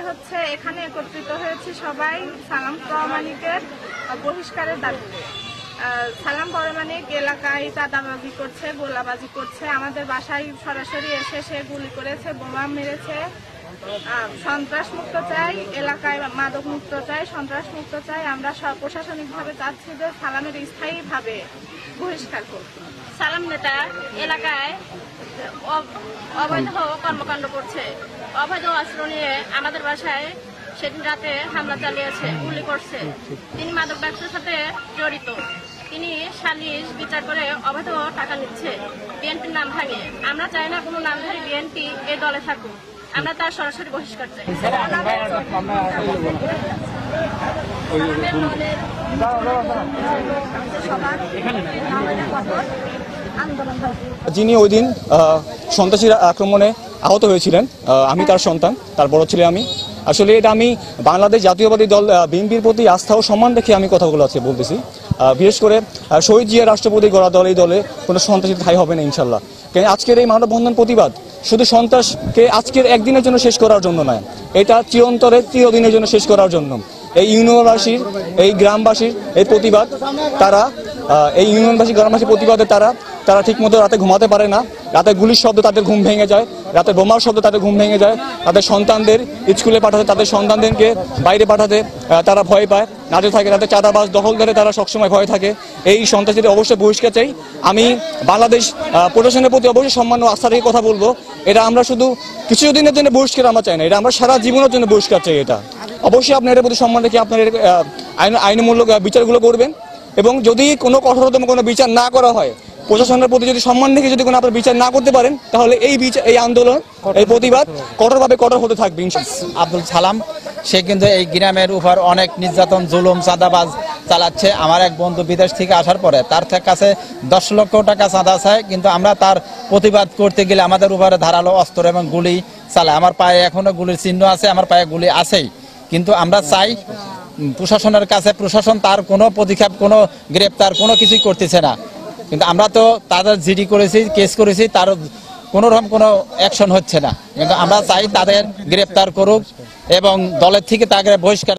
হচ্ছে এখানে একত্রিত হয়েছে সবাই সালাম প্রামাণিকের বহিষ্কারের দাবিতে। সালাম প্রামাণিক এলাকায় চাঁদাবাজি করছে, গোলাবাজি করছে, আমাদের বাসায় সরাসরি এসে সে গুলি করেছে, বোমা মেরেছে। সন্ত্রাস মুক্ত চাই, এলাকায় মাদক মুক্ত চাই, সন্ত্রাস মুক্ত চাই। আমরা প্রশাসনিকভাবে চাচ্ছি যে সালামের স্থায়ীভাবে বহিষ্কার করব। সালাম নেতা এলাকায় অবৈধ কর্মকাণ্ড করছে, অবৈধ অস্ত্র নিয়ে আমাদের বাসায় সেদিন রাতে হামলা চালিয়েছে, গুলি করছে। তিনি মাদক ব্যবসার সাথে জড়িত। তিনি সালিশ বিচার করে অবৈধ টাকা নিচ্ছে, বিএনপির নাম ভাঙে। আমরা চাই না কোনো নামধারী বিএনপি এই দলে থাকুক, আমরা তার সরাসরি বহিষ্কার চাই। যিনি ওই দিন সন্ত্রাসীর আক্রমণে আহত হয়েছিলেন, আমি তার সন্তান, তার বড় ছেলে আমি। আসলে এটা আমি বাংলাদেশ জাতীয়বাদী দল বিএনপির প্রতি আস্থা ও সম্মান রেখে আমি কথাগুলো আছে বলতেছি। বিশেষ করে শহীদ জিয়া রাষ্ট্রপতি গড়া দল, এই দলে কোনো সন্ত্রাসী ঠাঁই হবে না ইনশাল্লাহ। কারণ আজকের এই মানববন্ধন প্রতিবাদ শুধু সন্ত্রাসকে আজকের একদিনের জন্য শেষ করার জন্য নয়, এটা চিরন্তরের চিরদিনের জন্য শেষ করার জন্য। এই ইউনিয়নবাসীর, এই গ্রামবাসীর এই প্রতিবাদ, তারা এই ইউনিয়নবাসী গ্রামবাসীর প্রতিবাদে তারা ঠিকমতো রাতে ঘুমাতে পারে না। রাতে গুলির শব্দ তাদের ঘুম ভেঙে যায়, রাতে বোমার শব্দ তাদের ঘুম ভেঙে যায়। তাদের সন্তানদের স্কুলে পাঠাতে, তাদের সন্তানদেরকে বাইরে পাঠাতে তারা ভয় পায়, নাচে থাকে। তাদের চাঁদাবাজ দখলদারে তারা সবসময় ভয় থাকে। এই সন্ত্রাসীদের অবশ্যই বহিষ্কার চাই। আমি বাংলাদেশ প্রশাসনের প্রতি অবশ্যই সম্মান ও আস্থা রেখে কথা বলবো। এটা আমরা শুধু কিছুদিনের জন্য বহিষ্কার আমরা চাই না, এটা আমরা সারা জীবনের জন্য বহিষ্কার চাই। এটা অবশ্যই আপনার এর প্রতি সম্মান রেখে আপনার আইনমূলক বিচারগুলো করবেন। এবং যদি কোনো কঠোরতম কোনো বিচার না করা হয়, প্রশাসনের প্রতি যদি সম্মান রেখে যদি কোনো আপনার বিচার না করতে পারেন, তাহলে এই আন্দোলন, এই প্রতিবাদ কঠোরভাবে কঠোর হতে থাকবে। আব্দুল সালাম সে কিন্তু এই গ্রামের উপর অনেক নির্যাতন, জুলুম, চাঁদাবাজ চালাচ্ছে। আমার এক বন্ধু বিদেশ থেকে আসার পরে তার কাছে 10 লক্ষ টাকা চাঁদা চায়, কিন্তু আমরা তার প্রতিবাদ করতে গেলে আমাদের উপরে ধারালো অস্ত্র এবং গুলি চালায়। আমার পায়ে এখনো গুলির চিহ্ন আছে, আমার পায়ে গুলি আছেই। কিন্তু আমরা চাই প্রশাসনের কাছে, প্রশাসন তার কোনো পদক্ষেপ, কোনো গ্রেপ্তার, কোনো কিছুই করতেছে না। কিন্তু আমরা তো তাদের জিডি করেছি, কেস করেছি, তার কোনোরকম কোনো অ্যাকশন হচ্ছে না। কিন্তু আমরা চাই তাদের গ্রেপ্তার করুক এবং দলের থেকে তাকে বহিষ্কার